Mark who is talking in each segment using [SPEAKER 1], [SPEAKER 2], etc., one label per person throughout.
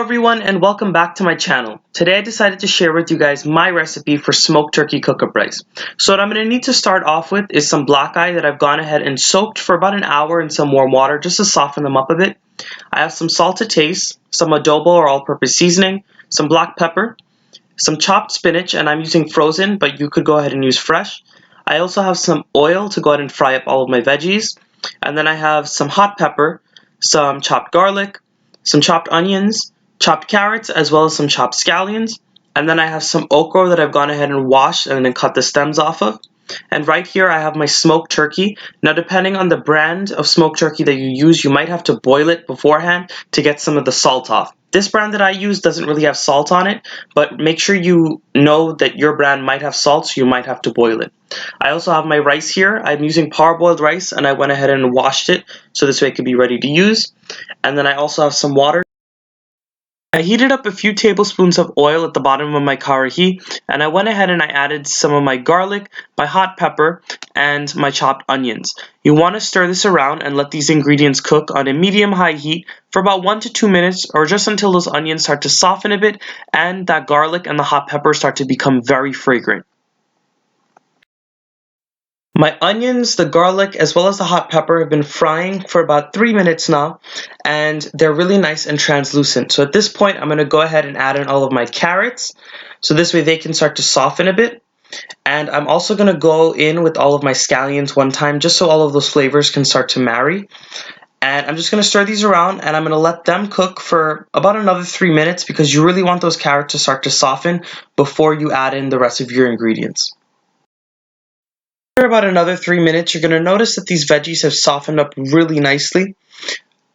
[SPEAKER 1] everyone, and welcome back to my channel. Today I decided to share with you guys my recipe for smoked turkey cook-up rice. So what I'm going to need to start off with is some black eye that I've gone ahead and soaked for about an hour in some warm water just to soften them up a bit. I have some salt to taste, some adobo or all-purpose seasoning, some black pepper, some chopped spinach, and I'm using frozen, but you could go ahead and use fresh. I also have some oil to go ahead and fry up all of my veggies, and then I have some hot pepper, some chopped garlic, some chopped onions, chopped carrots, as well as some chopped scallions. And then I have some okra that I've gone ahead and washed and then cut the stems off of. And right here I have my smoked turkey. Now depending on the brand of smoked turkey that you use, you might have to boil it beforehand to get some of the salt off. This brand that I use doesn't really have salt on it, but make sure you know that your brand might have salt, so you might have to boil it. I also have my rice here. I'm using parboiled rice, and I went ahead and washed it so this way it could be ready to use. And then I also have some water. I heated up a few tablespoons of oil at the bottom of my karahi, and I went ahead and I added some of my garlic, my hot pepper, and my chopped onions. You want to stir this around and let these ingredients cook on a medium-high heat for about 1 to 2 minutes, or just until those onions start to soften a bit and that garlic and the hot pepper start to become very fragrant. My onions, the garlic, as well as the hot pepper have been frying for about 3 minutes now, and they're really nice and translucent. So at this point, I'm going to go ahead and add in all of my carrots, so this way they can start to soften a bit. And I'm also going to go in with all of my scallions one time, just so all of those flavors can start to marry. And I'm just going to stir these around, and I'm going to let them cook for about another 3 minutes, because you really want those carrots to start to soften before you add in the rest of your ingredients. After about another 3 minutes, you're going to notice that these veggies have softened up really nicely.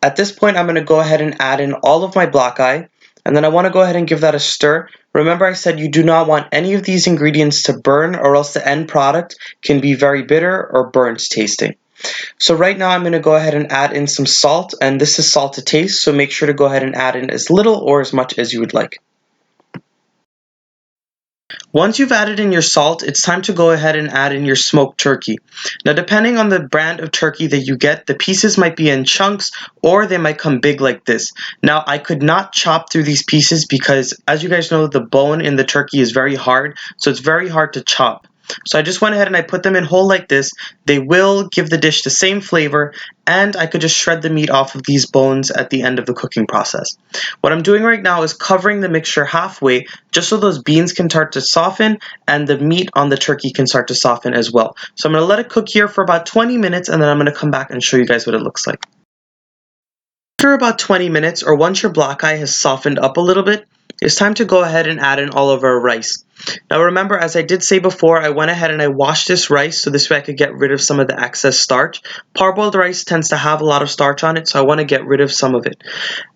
[SPEAKER 1] At this point, I'm going to go ahead and add in all of my black eye, and then I want to go ahead and give that a stir. Remember, I said you do not want any of these ingredients to burn, or else the end product can be very bitter or burnt tasting. So right now I'm going to go ahead and add in some salt, and this is salt to taste, so make sure to go ahead and add in as little or as much as you would like. Once you've added in your salt, it's time to go ahead and add in your smoked turkey. Now, depending on the brand of turkey that you get, the pieces might be in chunks or they might come big like this. Now, I could not chop through these pieces because, as you guys know, the bone in the turkey is very hard, so it's very hard to chop. So I just went ahead and I put them in whole like this. They will give the dish the same flavor, and I could just shred the meat off of these bones at the end of the cooking process. What I'm doing right now is covering the mixture halfway, just so those beans can start to soften and the meat on the turkey can start to soften as well. So I'm going to let it cook here for about 20 minutes, and then I'm going to come back and show you guys what it looks like. After about 20 minutes, or once your black eye has softened up a little bit, it's time to go ahead and add in all of our rice. Now remember, as I did say before, I went ahead and I washed this rice so this way I could get rid of some of the excess starch. Parboiled rice tends to have a lot of starch on it, so I want to get rid of some of it.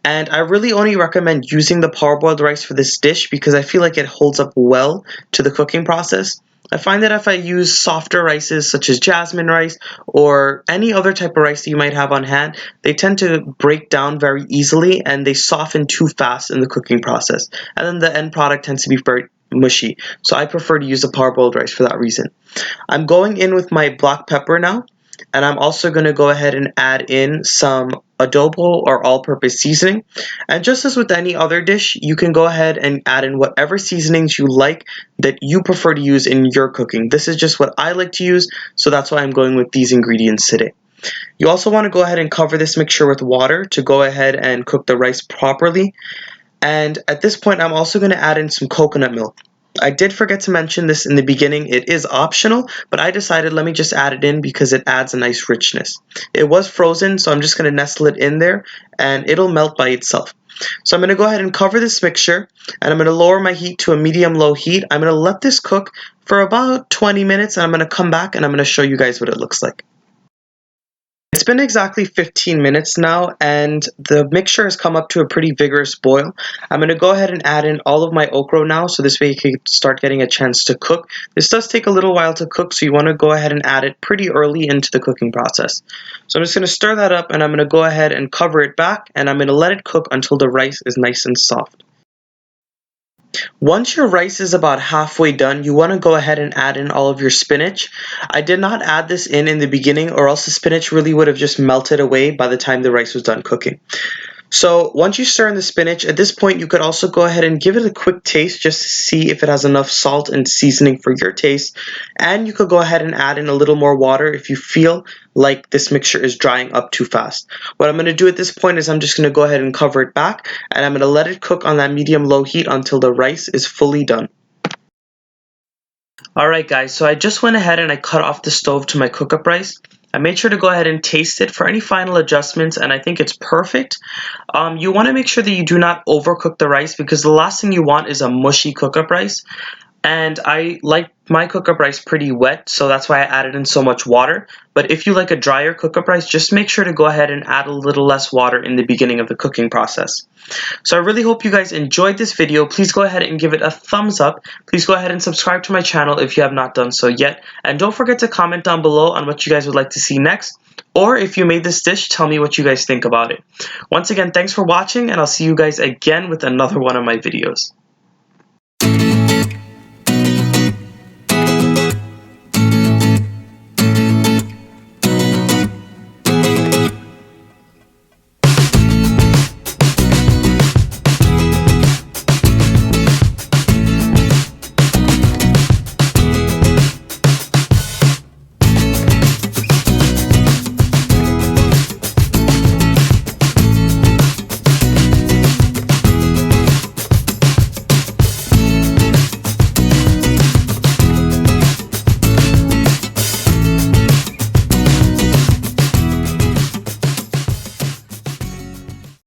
[SPEAKER 1] And I really only recommend using the parboiled rice for this dish because I feel like it holds up well to the cooking process. I find that if I use softer rices such as jasmine rice or any other type of rice that you might have on hand, they tend to break down very easily and they soften too fast in the cooking process. And then the end product tends to be very mushy. So I prefer to use the parboiled rice for that reason. I'm going in with my black pepper now, and I'm also going to go ahead and add in some adobo or all-purpose seasoning. And just as with any other dish, you can go ahead and add in whatever seasonings you like that you prefer to use in your cooking. This is just what I like to use, so that's why I'm going with these ingredients today. You also want to go ahead and cover this mixture with water to go ahead and cook the rice properly. And at this point, I'm also going to add in some coconut milk. I did forget to mention this in the beginning. It is optional, but I decided let me just add it in because it adds a nice richness. It was frozen, so I'm just going to nestle it in there and it'll melt by itself. So I'm going to go ahead and cover this mixture, and I'm going to lower my heat to a medium-low heat. I'm going to let this cook for about 20 minutes, and I'm going to come back and I'm going to show you guys what it looks like. It's been exactly 15 minutes now, and the mixture has come up to a pretty vigorous boil. I'm going to go ahead and add in all of my okra now, so this way you can start getting a chance to cook. This does take a little while to cook, so you want to go ahead and add it pretty early into the cooking process. So I'm just going to stir that up, and I'm going to go ahead and cover it back, and I'm going to let it cook until the rice is nice and soft. Once your rice is about halfway done, you want to go ahead and add in all of your spinach. I did not add this in the beginning, or else the spinach really would have just melted away by the time the rice was done cooking. So once you stir in the spinach, at this point you could also go ahead and give it a quick taste just to see if it has enough salt and seasoning for your taste. And you could go ahead and add in a little more water if you feel like this mixture is drying up too fast. What I'm going to do at this point is I'm just going to go ahead and cover it back, and I'm going to let it cook on that medium-low heat until the rice is fully done. Alright guys, so I just went ahead and I cut off the stove to my cook-up rice. I made sure to go ahead and taste it for any final adjustments, and I think it's perfect. You want to make sure that you do not overcook the rice, because the last thing you want is a mushy cook-up rice. And I like my cook-up rice pretty wet, so that's why I added in so much water. But if you like a drier cook-up rice, just make sure to go ahead and add a little less water in the beginning of the cooking process. So I really hope you guys enjoyed this video. Please go ahead and give it a thumbs up. Please go ahead and subscribe to my channel if you have not done so yet. And don't forget to comment down below on what you guys would like to see next. Or if you made this dish, tell me what you guys think about it. Once again, thanks for watching, and I'll see you guys again with another one of my videos.